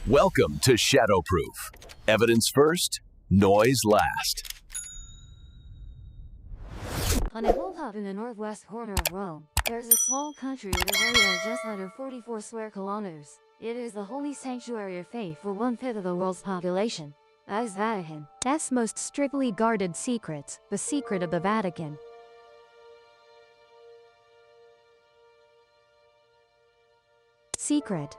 Welcome to Shadowproof. Evidence first, noise last. On a hilltop in the northwest corner of Rome, there's a small country with an area of just under 44 square kilometers. It is the holy sanctuary of faith for 1/5 of the world's population. That is Vatican. That's most strictly guarded secrets, the secret of the Vatican. Secret.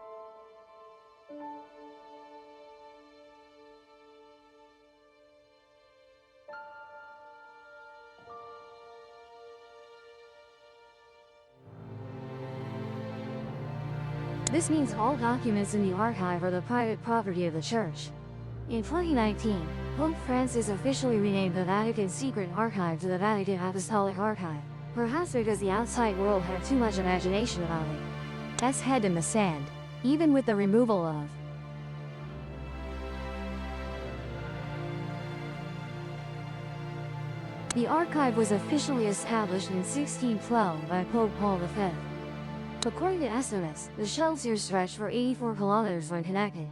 This means all documents in the archive are the private property of the Church. In 2019, Pope Francis officially renamed the Vatican Secret Archive to the Vatican Apostolic Archive, perhaps because the outside world had too much imagination about it. That's head in the sand, even with the removal of. The archive was officially established in 1612 by Pope Paul V. According to estimates, the shelves here stretch for 84 kilometers when connected.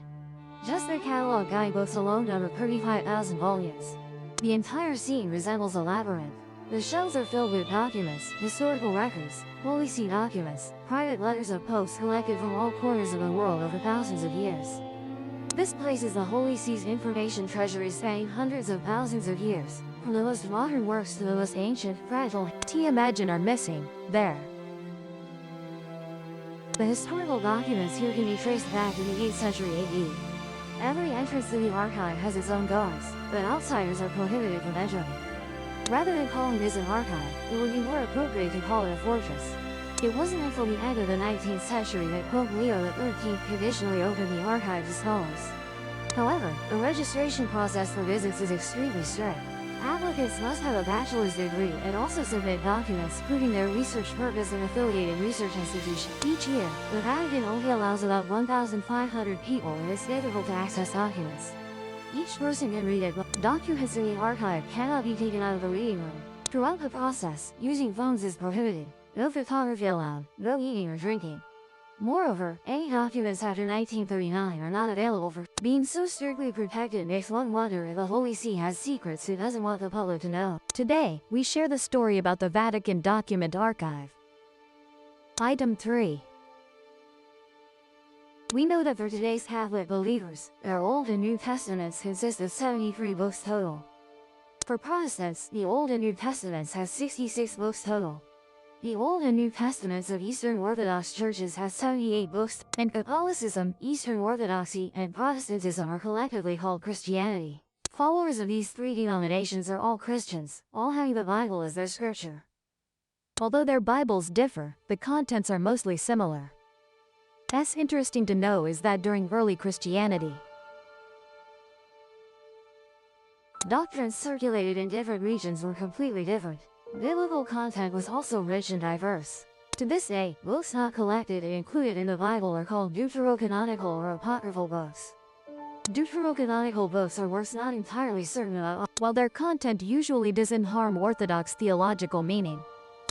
Just their catalog guidebooks alone number 35,000 volumes. The entire scene resembles a labyrinth. The shelves are filled with documents, historical records, Holy See documents, private letters of popes collected from all corners of the world over thousands of years. This place is the Holy See's information treasury spanning hundreds of thousands of years, from the most modern works to the most ancient, fragile. Imagine are missing, there. The historical documents here can be traced back to the 8th century AD. Every entrance to the archive has its own guards, but outsiders are prohibited from entering. Rather than calling this an archive, it would be more appropriate to call it a fortress. It wasn't until the end of the 19th century that Pope Leo XIII conditionally opened the archive to scholars. However, the registration process for visits is extremely strict. Applicants must have a bachelor's degree and also submit documents proving their research purpose and affiliated research institution. Each year, the Vatican only allows about 1,500 people and it's difficult to access documents. Each person can read it, but documents in the archive cannot be taken out of the reading room. Throughout the process, using phones is prohibited. No photography allowed, no eating or drinking. Moreover, any documents after 1939 are not available for. Being so strictly protected makes one wonder if the Holy See has secrets it doesn't want the public to know. Today, we share the story about the Vatican Document Archive. Item 3. We know that for today's Catholic believers, our Old and New Testaments consist of 73 books total. For Protestants, the Old and New Testaments has 66 books total. The Old and New Testaments of Eastern Orthodox churches has 78 books, and Catholicism, Eastern Orthodoxy, and Protestantism are collectively called Christianity. Followers of these three denominations are all Christians, all having the Bible as their scripture. Although their Bibles differ, the contents are mostly similar. That's interesting to know is that during early Christianity, doctrines circulated in different regions were completely different. Biblical content was also rich and diverse. To this day, books not collected and included in the Bible are called deuterocanonical or apocryphal books. Deuterocanonical books are works not entirely certain about, while their content usually doesn't harm orthodox theological meaning.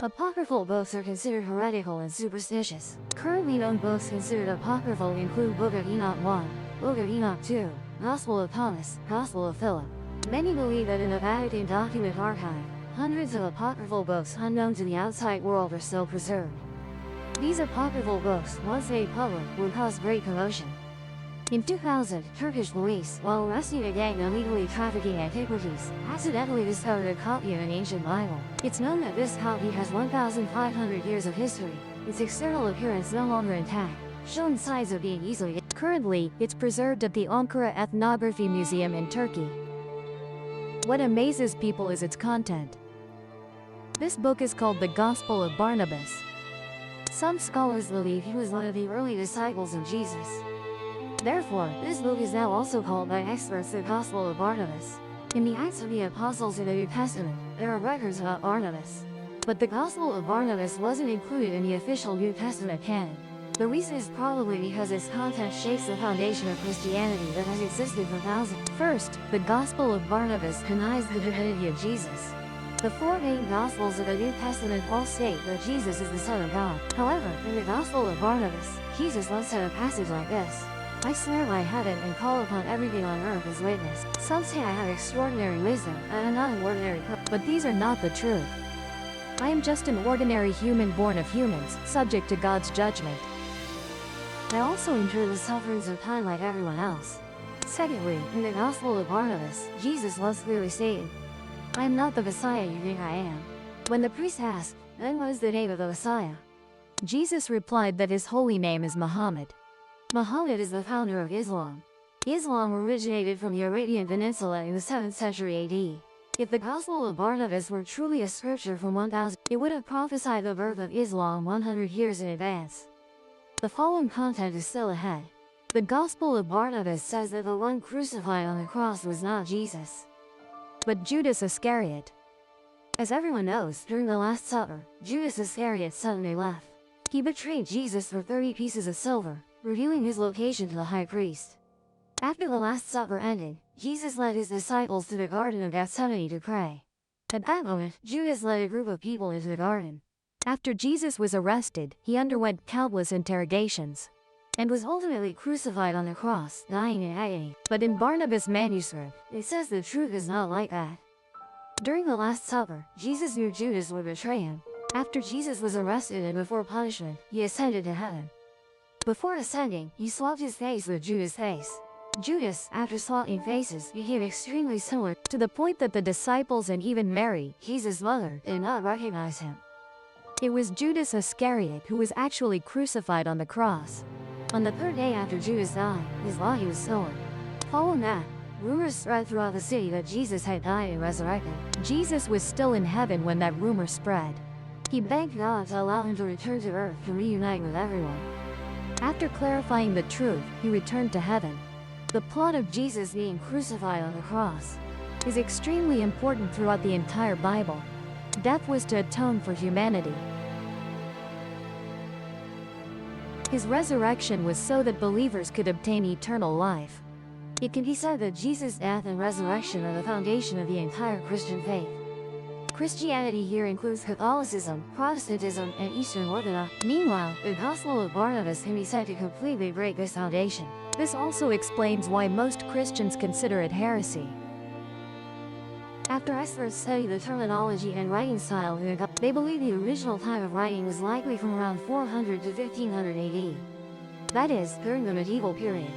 Apocryphal books are considered heretical and superstitious. Currently known books considered apocryphal include Book of Enoch 1, Book of Enoch 2, Gospel of Thomas, Gospel of Philip. Many believe that in the Vatican Document Archive, hundreds of apocryphal books unknown to the outside world are still preserved. These apocryphal books, once made public, would cause great commotion. In 2000, Turkish police, while arresting a gang illegally trafficking antiquities, accidentally discovered a copy of an ancient Bible. It's known that this copy has 1,500 years of history, its external appearance no longer intact, showing signs of being easily. Currently, it's preserved at the Ankara Ethnography Museum in Turkey. What amazes people is its content. This book is called the Gospel of Barnabas. Some scholars believe he was one of the early disciples of Jesus. Therefore, this book is now also called by experts the Gospel of Barnabas. In the Acts of the Apostles in the New Testament, there are records about Barnabas. But the Gospel of Barnabas wasn't included in the official New Testament canon. The reason is probably because its content shakes the foundation of Christianity that has existed for thousands. First, the Gospel of Barnabas denies the divinity of Jesus. The four main Gospels of the New Testament all state that Jesus is the Son of God. However, in the Gospel of Barnabas, Jesus once said a passage like this: I swear by heaven and call upon everything on earth as witness. Some say I have extraordinary wisdom, and am not an ordinary person. But these are not the truth. I am just an ordinary human born of humans, subject to God's judgment. I also endure the sufferings of time like everyone else. Secondly, in the Gospel of Barnabas, Jesus was clearly stated, I am not the Messiah you think I am. When the priest asked, then what is the name of the Messiah? Jesus replied that his holy name is Muhammad. Muhammad is the founder of Islam. Islam originated from the Arabian Peninsula in the 7th century AD. If the Gospel of Barnabas were truly a scripture from 1000, it would have prophesied the birth of Islam 100 years in advance. The following content is still ahead. The Gospel of Barnabas says that the one crucified on the cross was not Jesus, but Judas Iscariot. As everyone knows, during the Last Supper, Judas Iscariot suddenly left. He betrayed Jesus for 30 pieces of silver, revealing his location to the high priest. After the Last Supper ended, Jesus led his disciples to the Garden of Gethsemane to pray. At that moment, Judas led a group of people into the garden. After Jesus was arrested, he underwent countless interrogations, and was ultimately crucified on the cross, dying in agony. But in Barnabas' manuscript, it says the truth is not like that. During the Last Supper, Jesus knew Judas would betray him. After Jesus was arrested and before punishment, he ascended to heaven. Before ascending, he swapped his face with Judas' face. Judas, after swapping faces, became extremely similar, to the point that the disciples and even Mary, Jesus' mother, did not recognize him. It was Judas Iscariot who was actually crucified on the cross. On the third day after Judas died, his body was stolen. Following that, rumors spread throughout the city that Jesus had died and resurrected. Jesus was still in heaven when that rumor spread. He begged God to allow him to return to earth to reunite with everyone. After clarifying the truth, he returned to heaven. The plot of Jesus being crucified on the cross is extremely important throughout the entire Bible. Death was to atone for humanity. His resurrection was so that believers could obtain eternal life. It can be said that Jesus' death and resurrection are the foundation of the entire Christian faith. Christianity here includes Catholicism, Protestantism, and Eastern Orthodox. Meanwhile, the Gospel of Barnabas can be said to completely break this foundation. This also explains why most Christians consider it heresy. After experts studied the terminology and writing style, they believe the original time of writing was likely from around 400 to 1500 AD. That is, during the medieval period.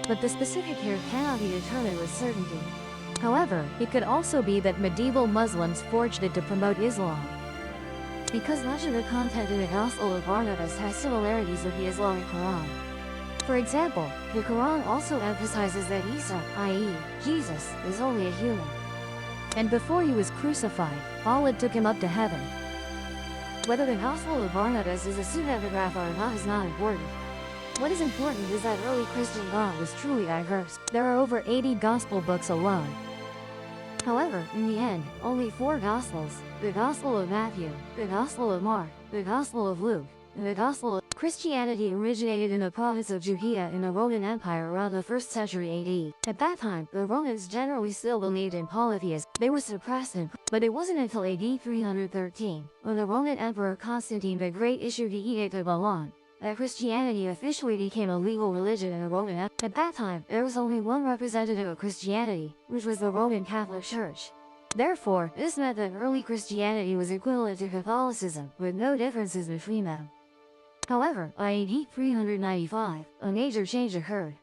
But the specific year cannot be determined with certainty. However, it could also be that medieval Muslims forged it to promote Islam. Because much of the content in the Gospel of Barnabas has similarities with the Islamic Quran. For example, the Quran also emphasizes that Isa, i.e., Jesus, is only a human. And before he was crucified, Allah took him up to heaven. Whether the Gospel of Barnabas is a pseudepigrapha or not is not important. What is important is that early Christian thought was truly diverse. There are over 80 Gospel books alone. However, in the end, only 4 Gospels, the Gospel of Matthew, the Gospel of Mark, the Gospel of Luke, and the Gospel of Christianity originated in the province of Judea in the Roman Empire around the 1st century AD. At that time, the Romans generally still believed in polytheism. They were suppressed but it wasn't until AD 313, when the Roman Emperor Constantine the Great issued the Edict of Milan, that Christianity officially became a legal religion in the Roman Empire. At that time, there was only one representative of Christianity, which was the Roman Catholic Church. Therefore, this meant that early Christianity was equivalent to Catholicism, with no differences between them. However, by AD 395, a major change occurred.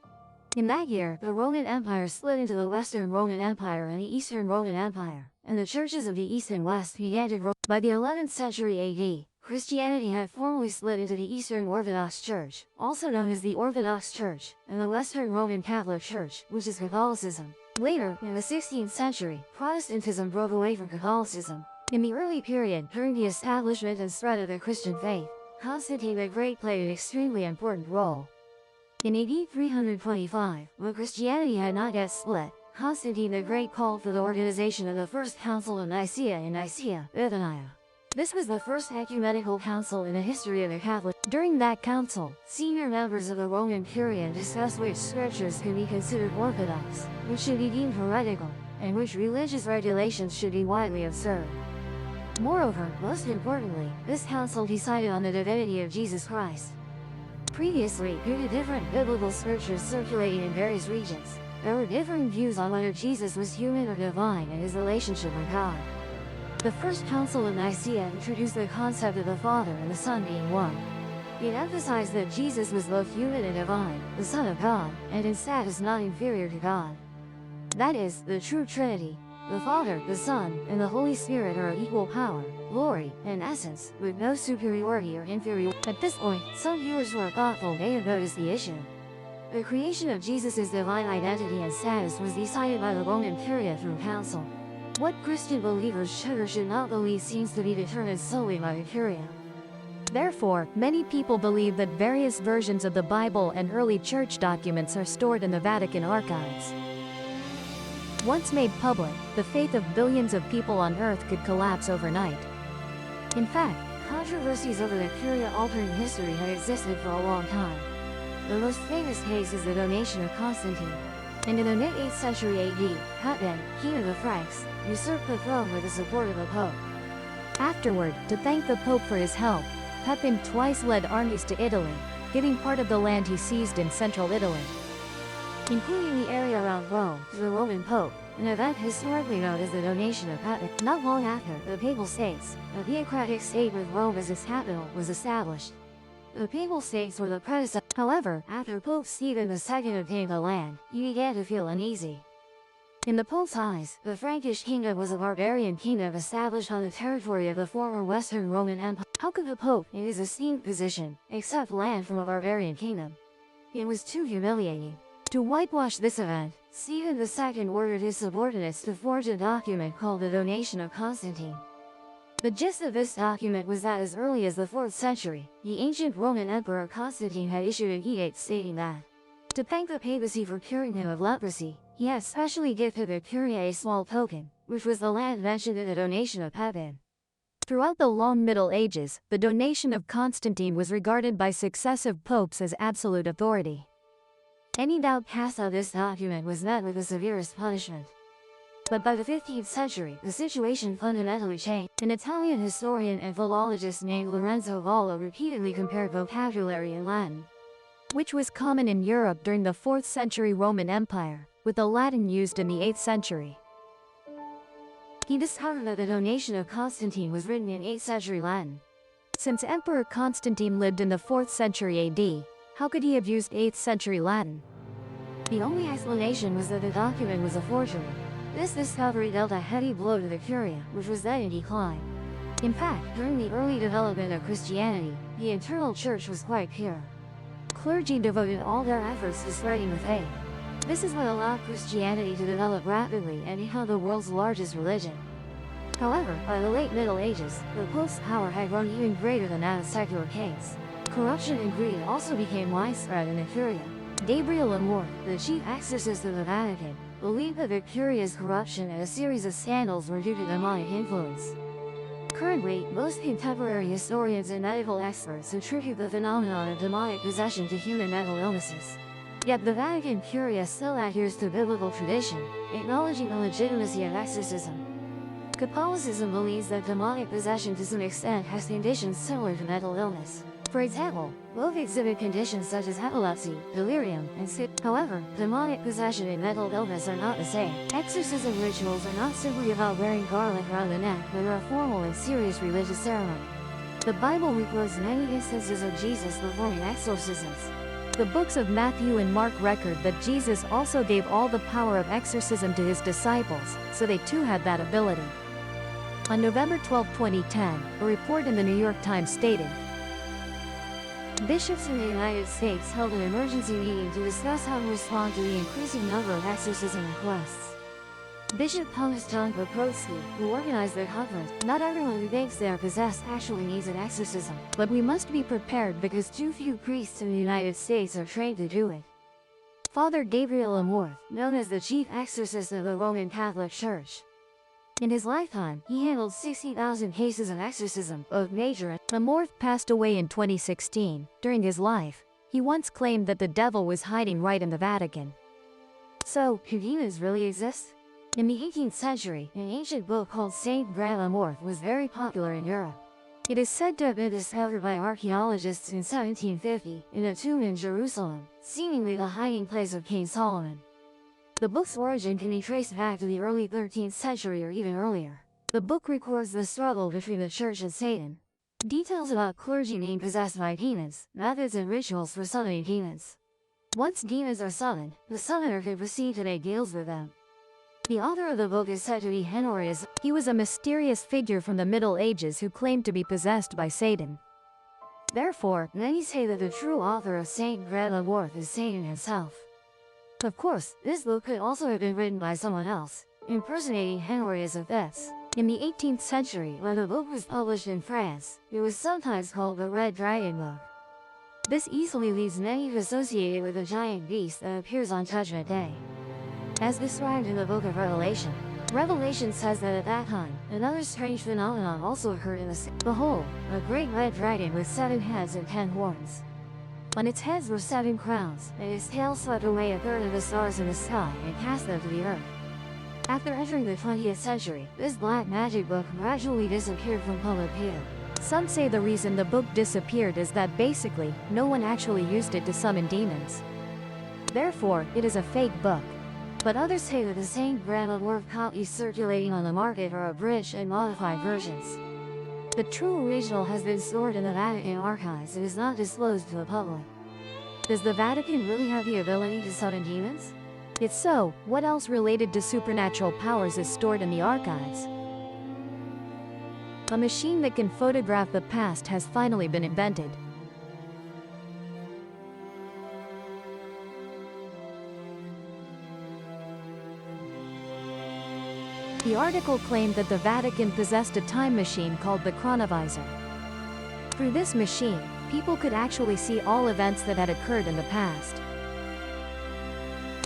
In that year, the Roman Empire split into the Western Roman Empire and the Eastern Roman Empire, and the churches of the East and West began to grow. By the 11th century AD, Christianity had formally split into the Eastern Orthodox Church, also known as the Orthodox Church, and the Western Roman Catholic Church, which is Catholicism. Later, in the 16th century, Protestantism broke away from Catholicism. In the early period, during the establishment and spread of the Christian faith, Constantine the Great played an extremely important role. In AD 325, when Christianity had not yet split, Constantine the Great called for the organization of the First Council of Nicaea in Nicaea, Bithynia. This was the first ecumenical council in the history of the Catholic. During that council, senior members of the Roman Curia discussed which scriptures could be considered orthodox, which should be deemed heretical, and which religious regulations should be widely observed. Moreover, most importantly, this council decided on the divinity of Jesus Christ. Previously, due to different biblical scriptures circulating in various regions, there were differing views on whether Jesus was human or divine and his relationship with God. The First Council of Nicaea introduced the concept of the Father and the Son being one. It emphasized that Jesus was both human and divine, the Son of God, and in status not inferior to God. That is, the true Trinity. The Father, the Son, and the Holy Spirit are of equal power, glory, and essence, with no superiority or inferiority. At this point, some viewers who are thoughtful may have noticed the issue. The creation of Jesus' divine identity and status was decided by the Roman Curia through council. What Christian believers should or should not believe seems to be determined solely by the Curia. Therefore, many people believe that various versions of the Bible and early church documents are stored in the Vatican Archives. Once made public, the faith of billions of people on Earth could collapse overnight. In fact, controversies over the Curia altering history have existed for a long time. The most famous case is the donation of Constantine. And in the mid-8th century AD, Pepin, king of the Franks, usurped the throne with the support of the Pope. Afterward, to thank the Pope for his help, Pepin twice led armies to Italy, giving part of the land he seized in central Italy, including the area around Rome, to the Roman Pope, an event historically known as the donation of Pepin. Not long after, the Papal States, a theocratic state with Rome as its capital, was established. The Papal States were the predecessor. However, after Pope Stephen II obtained the land, he began to feel uneasy. In the Pope's eyes, the Frankish kingdom was a barbarian kingdom established on the territory of the former Western Roman Empire. How could the Pope, in his esteemed position, accept land from a barbarian kingdom? It was too humiliating. To whitewash this event, Stephen II ordered his subordinates to forge a document called the Donation of Constantine. The gist of this document was that as early as the 4th century, the ancient Roman Emperor Constantine had issued an edict stating that, to thank the papacy for curing him of leprosy, he had specially gifted the Curia a small token, which was the land mentioned in the donation of Pepin. Throughout the long Middle Ages, the donation of Constantine was regarded by successive popes as absolute authority. Any doubt cast on this document was met with the severest punishment. But by the 15th century, the situation fundamentally changed. An Italian historian and philologist named Lorenzo Valla repeatedly compared vocabulary in Latin, which was common in Europe during the 4th century Roman Empire, with the Latin used in the 8th century. He discovered that the donation of Constantine was written in 8th century Latin. Since Emperor Constantine lived in the 4th century AD, how could he have used 8th century Latin? The only explanation was that the document was a forgery. This discovery dealt a heavy blow to the Curia, which was then in decline. In fact, during the early development of Christianity, the internal church was quite pure. Clergy devoted all their efforts to spreading the faith. This is what allowed Christianity to develop rapidly and become the world's largest religion. However, by the late Middle Ages, the Pope's power had grown even greater than that of secular kings. Corruption and greed also became widespread in the Curia. Gabriel Amorth, the chief exorcist of the Vatican, believed that the Curia's corruption and a series of scandals were due to demonic influence. Currently, most contemporary historians and medical experts attribute the phenomenon of demonic possession to human mental illnesses. Yet the Vatican Curia still adheres to biblical tradition, acknowledging the legitimacy of exorcism. Catholicism believes that demonic possession to some extent has conditions similar to mental illness. For example, both exhibit conditions such as epilepsy, delirium, and sick. However, demonic possession and mental illness are not the same. Exorcism rituals are not simply about wearing garlic around the neck, but are a formal and serious religious ceremony. The Bible records many instances of Jesus performing exorcisms. The books of Matthew and Mark record that Jesus also gave all the power of exorcism to his disciples, so they too had that ability. On November 12, 2010, a report in the New York Times stated, bishops in the United States held an emergency meeting to discuss how to respond to the increasing number of exorcism requests. Bishop Thomas John Poprotsky, who organized the conference, not everyone who thinks they are possessed actually needs an exorcism, but we must be prepared because too few priests in the United States are trained to do it. Father Gabriel Amorth, known as the chief exorcist of the Roman Catholic Church. In his lifetime, he handled 60,000 cases of exorcism, both major and Amorth passed away in 2016. During his life, he once claimed that the devil was hiding right in the Vatican. So, do demons really exist? In the 18th century, an ancient book called Saint Graham Amorth was very popular in Europe. It is said to have been discovered by archaeologists in 1750 in a tomb in Jerusalem, seemingly the hiding place of King Solomon. The book's origin can be traced back to the early 13th century or even earlier. The book records the struggle between the church and Satan. Details about clergy being possessed by demons, methods and rituals for summoning demons. Once demons are summoned, the summoner can proceed to make deals with them. The author of the book is said to be Honorius. He was a mysterious figure from the Middle Ages who claimed to be possessed by Satan. Therefore, many say that the true author of Saint Bread of Worth is Satan himself. Of course, this book could also have been written by someone else, impersonating Honorius of Thebes. In the 18th century, when the book was published in France, it was sometimes called the Red Dragon Book. This easily leads many to associate it with a giant beast that appears on Judgment Day. As described in the book of Revelation, Revelation says that at that time, another strange phenomenon also occurred in the sea. Behold, a great red dragon with 7 heads and 10 horns. On its heads were 7 crowns, and its tail swept away a third of the stars in the sky and cast them to the earth. After entering the 20th century, this black magic book gradually disappeared from public view. Some say the reason the book disappeared is that basically, no one actually used it to summon demons. Therefore, it is a fake book. But others say that the Saint Bread of Worth copies circulating on the market are abridged and modified versions. The true original has been stored in the Vatican Archives and is not disclosed to the public. Does the Vatican really have the ability to summon demons? If so, what else related to supernatural powers is stored in the archives? A machine that can photograph the past has finally been invented. The article claimed that the Vatican possessed a time machine called the chronovisor. Through this machine, people could actually see all events that had occurred in the past.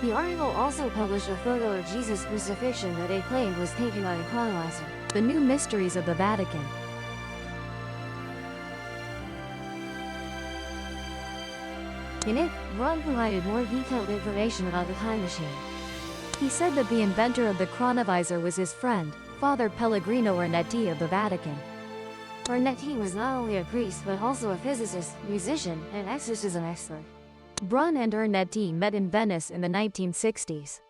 The article also published a photo of Jesus' crucifixion that they claimed was taken by the chronovisor. The New Mysteries of the Vatican. In it, Ron provided more detailed information about the time machine. He said that the inventor of the chronovisor was his friend, Father Pellegrino Ornetti of the Vatican. Ornetti was not only a priest but also a physicist, musician, and exorcism expert. Brun and Ornetti met in Venice in the 1960s.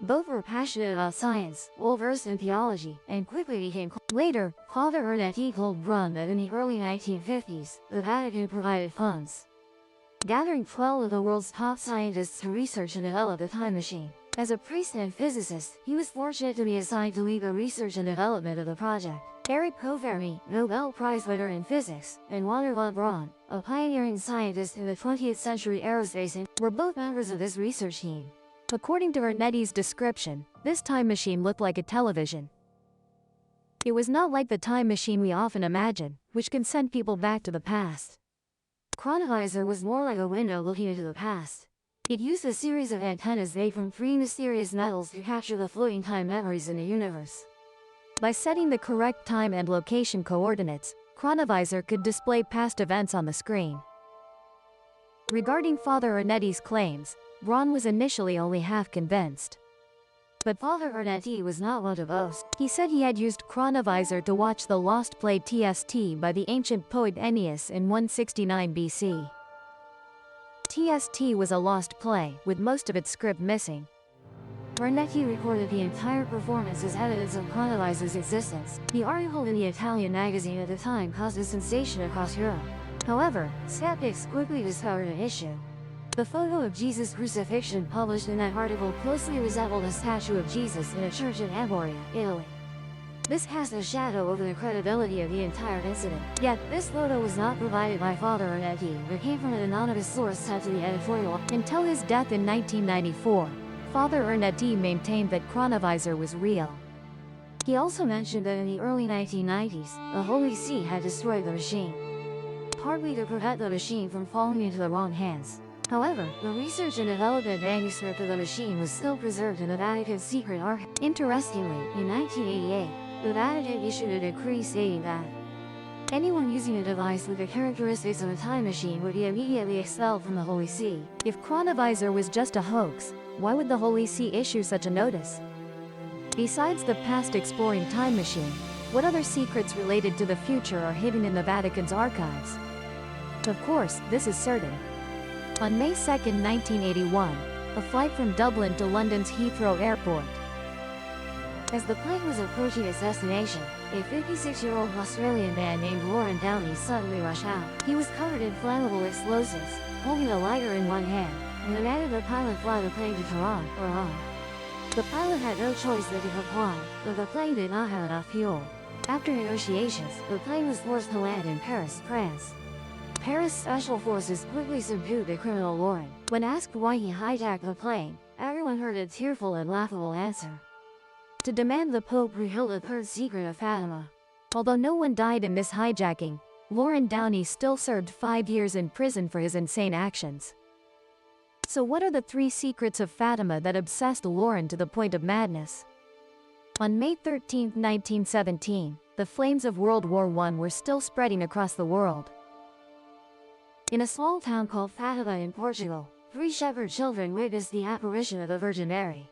Both were passionate about science, well-versed in theology, and quickly became close. Later, Father Ornetti told Brun that in the early 1950s, the Vatican provided funds, gathering 12 of the world's top scientists to research and develop the time machine. As a priest and physicist, he was fortunate to be assigned to lead the research and development of the project. Eric Fermi, Nobel Prize winner in physics, and Wouter von Braun, a pioneering scientist in the 20th century aerospace, were both members of this research team. According to Ornetti's description, this time machine looked like a television. It was not like the time machine we often imagine, which can send people back to the past. Chronovisor was more like a window looking into the past. It used a series of antennas made from 3 mysterious metals to capture the floating time memories in the universe. By setting the correct time and location coordinates, Chronovisor could display past events on the screen. Regarding Father Ornetti's claims, Ron was initially only half convinced. But Father Ornetti was not one to boast. He said he had used Chronovisor to watch the lost play TST by the ancient poet Ennius in 169 BC. TST was a lost play, with most of its script missing. Ornetti recorded the entire performance as evidence of Chronovisor's existence. The article in the Italian magazine at the time caused a sensation across Europe. However, skeptics quickly discovered an issue. The photo of Jesus' crucifixion published in that article closely resembled a statue of Jesus in a church in Amboria, Italy. This cast a shadow over the credibility of the entire incident. Yet, this photo was not provided by Father Ornetti, but came from an anonymous source sent to the editorial. Until his death in 1994, Father Ornetti maintained that Chronovisor was real. He also mentioned that in the early 1990s, the Holy See had destroyed the machine, partly to prevent the machine from falling into the wrong hands. However, the research and development manuscript of the machine was still preserved in the Vatican's secret archive. Interestingly, in 1988, the Vatican issued a decree stating that anyone using a device with the characteristics of a time machine would be immediately expelled from the Holy See. If Chronovisor was just a hoax, why would the Holy See issue such a notice? Besides the past exploring time machine, What other secrets related to the future are hidden in the Vatican's archives? Of course, this is certain. On May 2, 1981, a flight from Dublin to London's Heathrow Airport. As the plane was approaching its destination, a 56-year-old Australian man named Lauren Downey suddenly rushed out. He was covered in flammable explosives, holding a lighter in one hand, and demanded the pilot fly the plane to Tehran or on. The pilot had no choice but to comply, but the plane did not have enough fuel. After negotiations, the plane was forced to land in Paris, France. Paris Special Forces quickly subdued the criminal Lauren. When asked why he hijacked the plane, everyone heard a tearful and laughable answer: to demand the Pope reveal the third secret of Fatima. Although no one died in this hijacking, Lauren Downey still served 5 years in prison for his insane actions. So what are the 3 secrets of Fatima that obsessed Lauren to the point of madness? On May 13, 1917, the flames of World War I were still spreading across the world. In a small town called Fatima in Portugal, 3 shepherd children witnessed the apparition of the Virgin Mary.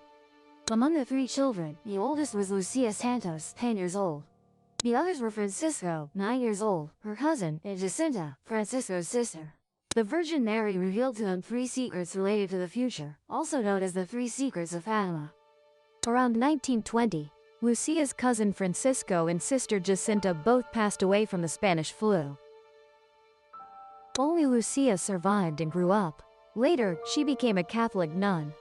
Among the 3 children, the oldest was Lucia Santos, 10 years old. The others were Francisco, 9 years old, her cousin, and Jacinta, Francisco's sister. The Virgin Mary revealed to them 3 secrets related to the future, also known as the 3 secrets of Fatima. Around 1920, Lucia's cousin Francisco and sister Jacinta both passed away from the Spanish flu. Only Lucia survived and grew up. Later, she became a Catholic nun.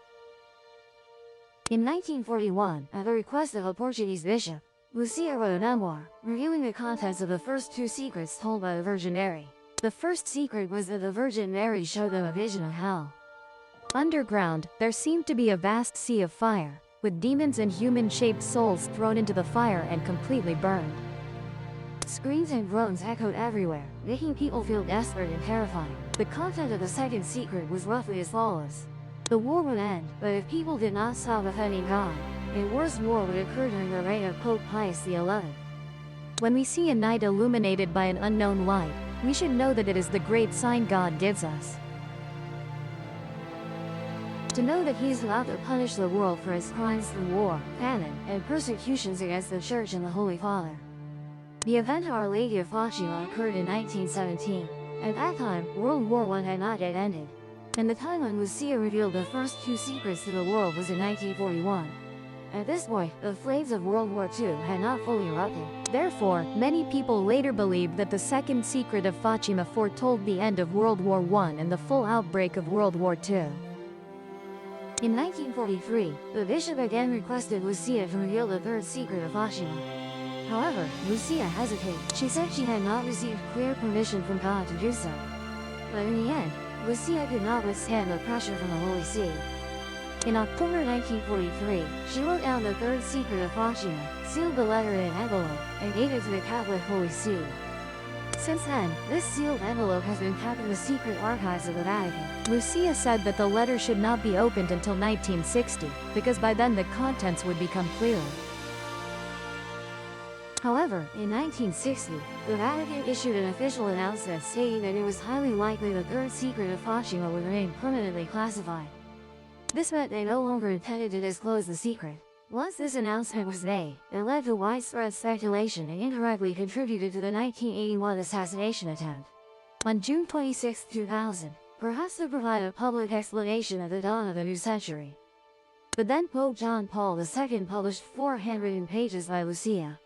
In 1941, at the request of a Portuguese bishop, Lucia wrote a memoir, revealing the contents of the first 2 secrets told by the Virgin Mary. The first secret was that the Virgin Mary showed them a vision of hell. Underground, there seemed to be a vast sea of fire, with demons and human-shaped souls thrown into the fire and completely burned. Screams and groans echoed everywhere, making people feel desperate and terrifying. The content of the second secret was roughly as follows: the war would end, but if people did not stop offending God, a worse war would occur during the reign of Pope Pius XI. When we see a night illuminated by an unknown light, we should know that it is the great sign God gives us. To know that he is about to punish the world for its crimes through war, famine, and persecutions against the Church and the Holy Father. The event of Our Lady of Fatima occurred in 1917. At that time, World War I had not yet ended, and the time when Lucia revealed the first 2 secrets to the world was in 1941. At this point, the flames of World War II had not fully erupted. Therefore, many people later believed that the second secret of Fatima foretold the end of World War I and the full outbreak of World War II. In 1943, the bishop again requested Lucia to reveal the third secret of Fatima. However, Lucia hesitated. She said she had not received clear permission from God to do so. But in the end, Lucia could not withstand the pressure from the Holy See. In October 1943, she wrote down the third secret of Fatima, sealed the letter in an envelope, and gave it to the Catholic Holy See. Since then, this sealed envelope has been kept in the secret archives of the Vatican. Lucia said that the letter should not be opened until 1960, because by then the contents would become clearer. However, in 1960, the Vatican issued an official announcement stating that it was highly likely the third secret of Fatima would remain permanently classified. This meant they no longer intended to disclose the secret. Once this announcement was made, it led to widespread speculation and indirectly contributed to the 1981 assassination attempt. On June 26, 2000, perhaps to provide a public explanation at the dawn of the new century, the then Pope John Paul II published 4 handwritten pages by Lucia.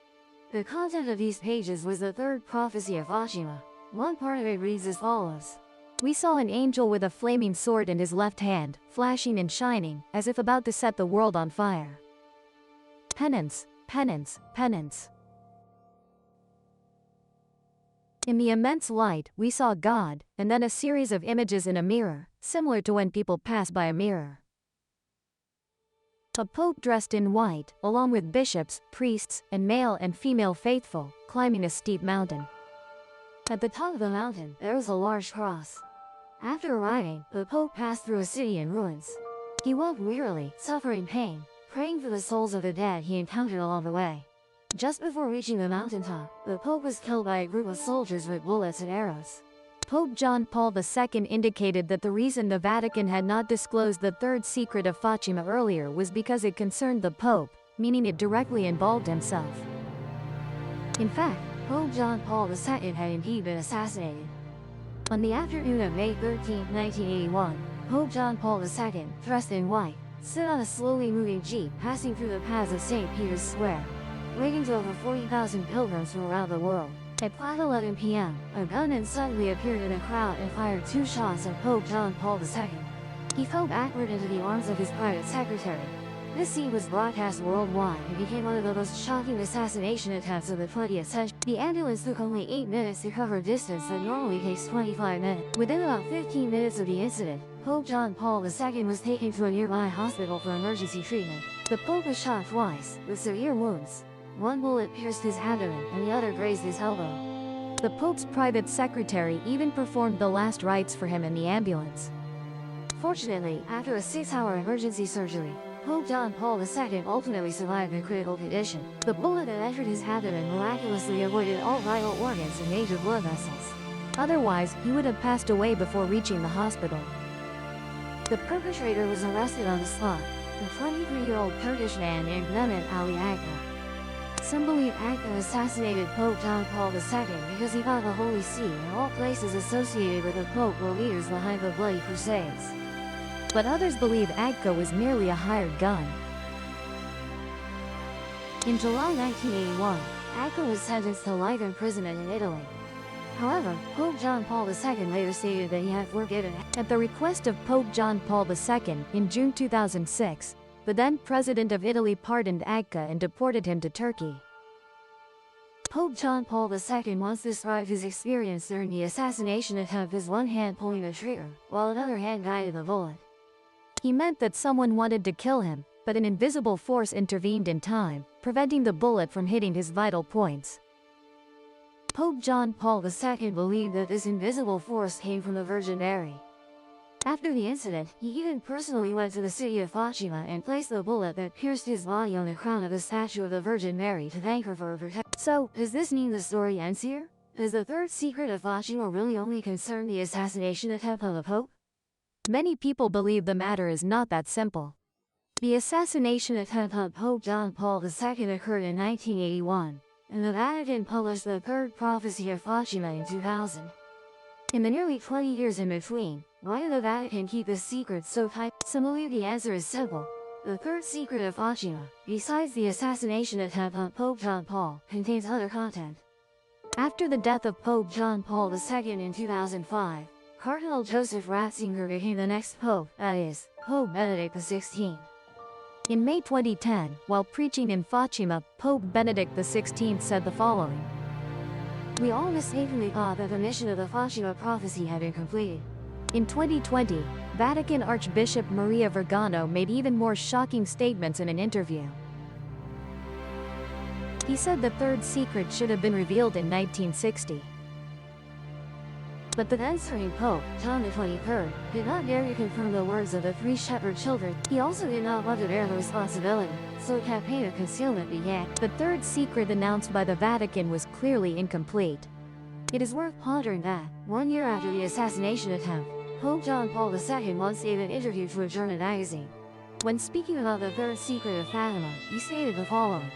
The content of these pages was the third prophecy of Fatima. One part of it reads as follows: "We saw an angel with a flaming sword in his left hand, flashing and shining, as if about to set the world on fire. Penance, penance, penance. In the immense light, we saw God, and then a series of images in a mirror, similar to when people pass by a mirror. A pope dressed in white, along with bishops, priests, and male and female faithful, climbing a steep mountain. At the top of the mountain, there was a large cross. After arriving, the Pope passed through a city in ruins. He walked wearily, suffering pain, praying for the souls of the dead he encountered along the way. Just before reaching the mountaintop, the Pope was killed by a group of soldiers with bullets and arrows." Pope John Paul II indicated that the reason the Vatican had not disclosed the third secret of Fatima earlier was because it concerned the Pope, meaning it directly involved himself. In fact, Pope John Paul II had indeed been assassinated. On the afternoon of May 13, 1981, Pope John Paul II, dressed in white, stood on a slowly moving jeep passing through the paths of St. Peter's Square, waiting to over 40,000 pilgrims from around the world. At 5:11 p.m., a gunman suddenly appeared in the crowd and fired 2 shots at Pope John Paul II. He fell backward into the arms of his private secretary. This scene was broadcast worldwide and became one of the most shocking assassination attempts of the 20th century. The ambulance took only 8 minutes to cover a distance that normally takes 25 minutes. Within about 15 minutes of the incident, Pope John Paul II was taken to a nearby hospital for emergency treatment. The Pope was shot twice, with severe wounds. One bullet pierced his abdomen and the other grazed his elbow. The Pope's private secretary even performed the last rites for him in the ambulance. Fortunately, after a 6-hour emergency surgery, Pope John Paul II ultimately survived the critical condition. The bullet that entered his abdomen miraculously avoided all vital organs and major blood vessels. Otherwise, he would have passed away before reaching the hospital. The perpetrator was arrested on the spot, the 23-year-old Kurdish man named Mehmet Ali Agca. Some believe Agca assassinated Pope John Paul II because he thought the Holy See and all places associated with the Pope were leaders behind the bloody crusades. But others believe Agca was merely a hired gun. In July 1981, Agca was sentenced to life imprisonment in Italy. However, Pope John Paul II later stated that he had forgiven. At the request of Pope John Paul II, in June 2006, the then President of Italy pardoned Agca and deported him to Turkey. Pope John Paul II once described his experience during the assassination attempt as one hand pulling the trigger, while another hand guided the bullet. He meant that someone wanted to kill him, but an invisible force intervened in time, preventing the bullet from hitting his vital points. Pope John Paul II believed that this invisible force came from the Virgin Mary. After the incident, he even personally went to the city of Fatima and placed the bullet that pierced his body on the crown of the statue of the Virgin Mary to thank her for her protection. So, does this mean the story ends here? Does the third secret of Fatima really only concern the assassination attempt on the Pope? Many people believe the matter is not that simple. The assassination attempt on Pope John Paul II occurred in 1981, and the Vatican published the third prophecy of Fatima in 2000. In the nearly 20 years in between, why did the Vatican keep this secret so tight? Some believe the answer is simple. The third secret of Fatima, besides the assassination attempt on Pope John Paul, contains other content. After the death of Pope John Paul II in 2005, Cardinal Joseph Ratzinger became the next pope, that is, Pope Benedict XVI. In May 2010, while preaching in Fatima, Pope Benedict XVI said the following: "We all mistakenly thought that the mission of the Fatima prophecy had been completed." In 2020, Vatican Archbishop Maria Vergano made even more shocking statements in an interview. He said the third secret should have been revealed in 1960. But the then serving Pope, John XXIII, did not dare to confirm the words of the 3 shepherd children. He also did not want to bear the responsibility, so a campaign of concealment began. The third secret announced by the Vatican was clearly incomplete. It is worth pondering that, 1 year after the assassination attempt, Pope John Paul II once gave an interview to a German magazine. When speaking about the third secret of Fatima, he stated the following: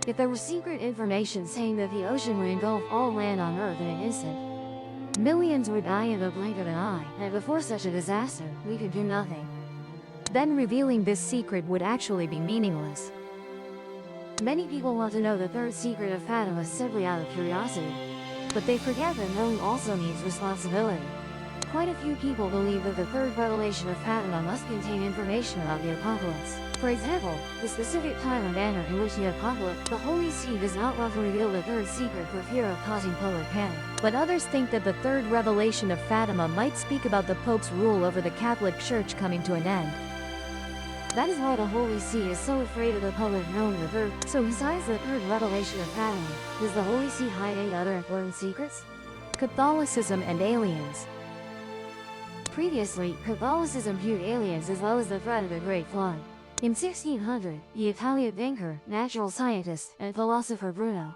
"If there was secret information saying that the ocean would engulf all land on Earth in an instant, millions would die in the blink of an eye, and before such a disaster, we could do nothing." Then revealing this secret would actually be meaningless. Many people want to know the third secret of Fatima simply out of curiosity, but they forget that knowing also means responsibility. Quite a few people believe that the third revelation of Fatima must contain information about the apocalypse. For example, the specific time and manner in which the apocalypse, the Holy See does not want to reveal the third secret for fear of causing public panic. But others think that the third revelation of Fatima might speak about the Pope's rule over the Catholic Church coming to an end. That is why the Holy See is so afraid of the public knowing the third. So besides the third revelation of Fatima, does the Holy See hide any other important secrets? Catholicism and aliens. Previously, Catholicism viewed aliens as well as the threat of the Great Flood. In 1600, the Italian thinker, natural scientist, and philosopher Bruno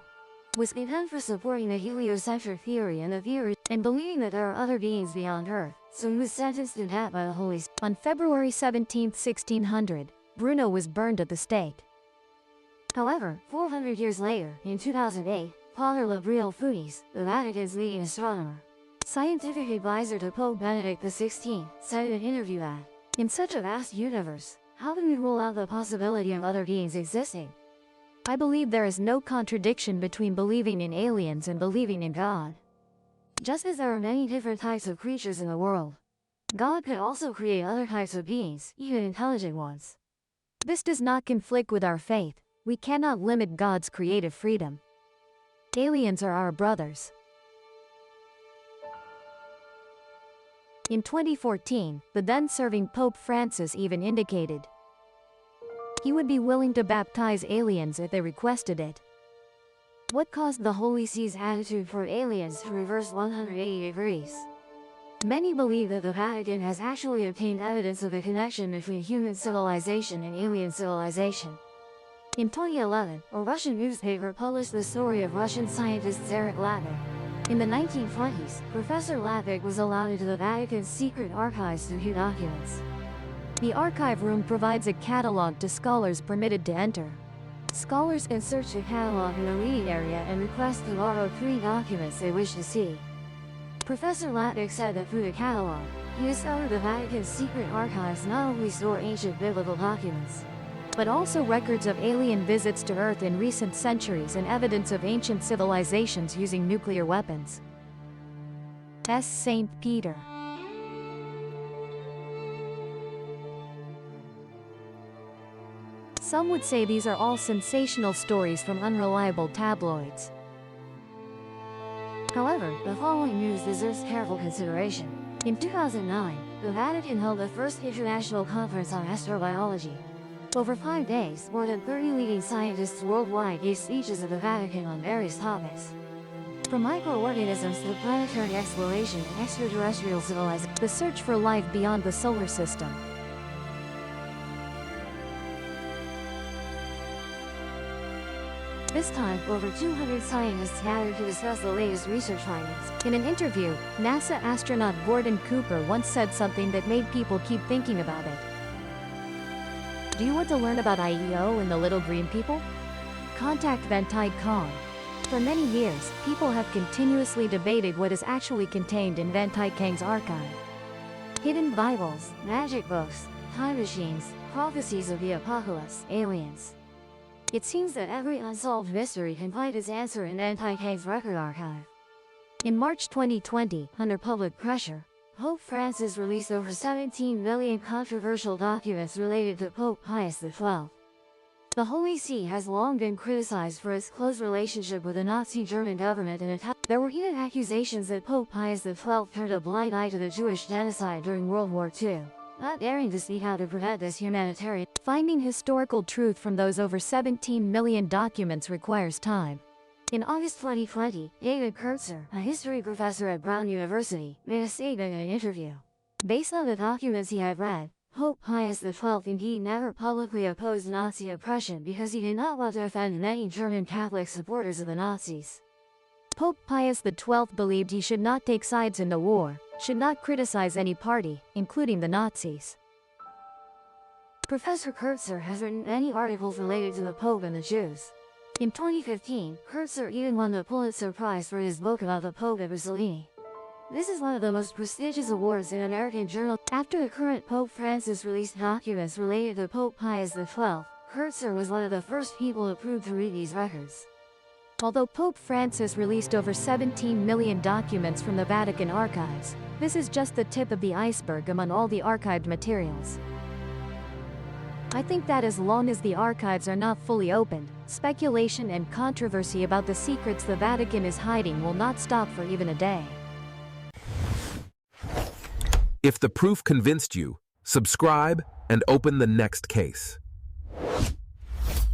was condemned for supporting the heliocentric theory and believing that there are other beings beyond Earth, so he was sentenced to death by the Holy See. On February 17, 1600, Bruno was burned at the stake. However, 400 years later, in 2008, Father Gabriel Futis, the Vatican's leading astronomer, scientific advisor to Pope Benedict XVI, said in an interview that, "In such a vast universe, how can we rule out the possibility of other beings existing?" I believe there is no contradiction between believing in aliens and believing in God. Just as there are many different types of creatures in the world, God could also create other types of beings, even intelligent ones. This does not conflict with our faith. We cannot limit God's creative freedom. Aliens are our brothers. In 2014, the then-serving Pope Francis even indicated he would be willing to baptize aliens if they requested it. What caused the Holy See's attitude for aliens to reverse 180 degrees? Many believe that the Vatican has actually obtained evidence of a connection between human civilization and alien civilization. In 2011, a Russian newspaper published the story of Russian scientist Eric Latvik. In the 1920s, Professor Latvik was allowed into the Vatican's secret archives to view documents. The archive room provides a catalog to scholars permitted to enter. Scholars can search the catalog in the reading area and request to borrow 3 documents they wish to see. Professor Latvik said that through the catalog, he discovered the Vatican's secret archives not only store ancient biblical documents, but also records of alien visits to Earth in recent centuries and evidence of ancient civilizations using nuclear weapons. St. Peter. Some would say these are all sensational stories from unreliable tabloids. However, the following news deserves careful consideration. In 2009, the Vatican held the first international conference on astrobiology. Over 5 days, more than 30 leading scientists worldwide gave speeches at the Vatican on various topics, from microorganisms to planetary exploration and extraterrestrial civilization, the search for life beyond the solar system. This time, over 200 scientists gathered to discuss the latest research findings. In an interview, NASA astronaut Gordon Cooper once said something that made people keep thinking about it. Do you want to learn about IEO and the little green people? Contact Vatican. For many years, people have continuously debated what is actually contained in Vatican's archive. Hidden Bibles, magic books, time machines, prophecies of the apocalypse, aliens. It seems that every unsolved mystery can find its answer in Vatican's record archive. In March 2020, under public pressure, Pope Francis released over 17 million controversial documents related to Pope Pius XII. The Holy See has long been criticized for its close relationship with the Nazi German government and there were even accusations that Pope Pius XII turned a blind eye to the Jewish genocide during World War II, not daring to speak out to prevent this humanitarian. Finding historical truth from those over 17 million documents requires time. In August 2020, David Kurtzer, a history professor at Brown University, made a statement in an interview. Based on the documents he had read, Pope Pius XII indeed never publicly opposed Nazi oppression because he did not want to offend many German Catholic supporters of the Nazis. Pope Pius XII believed he should not take sides in the war, should not criticize any party, including the Nazis. Professor Kurtzer has written many articles related to the Pope and the Jews. In 2015, Kurtzer even won the Pulitzer Prize for his book about the Pope at Mussolini. This is one of the most prestigious awards in American journal. After the current Pope Francis released documents related to Pope Pius XII, Kurtzer was one of the first people approved to read these records. Although Pope Francis released over 17 million documents from the Vatican Archives, this is just the tip of the iceberg among all the archived materials. I think that as long as the archives are not fully opened, speculation and controversy about the secrets the Vatican is hiding will not stop for even a day. If the proof convinced you, subscribe and open the next case.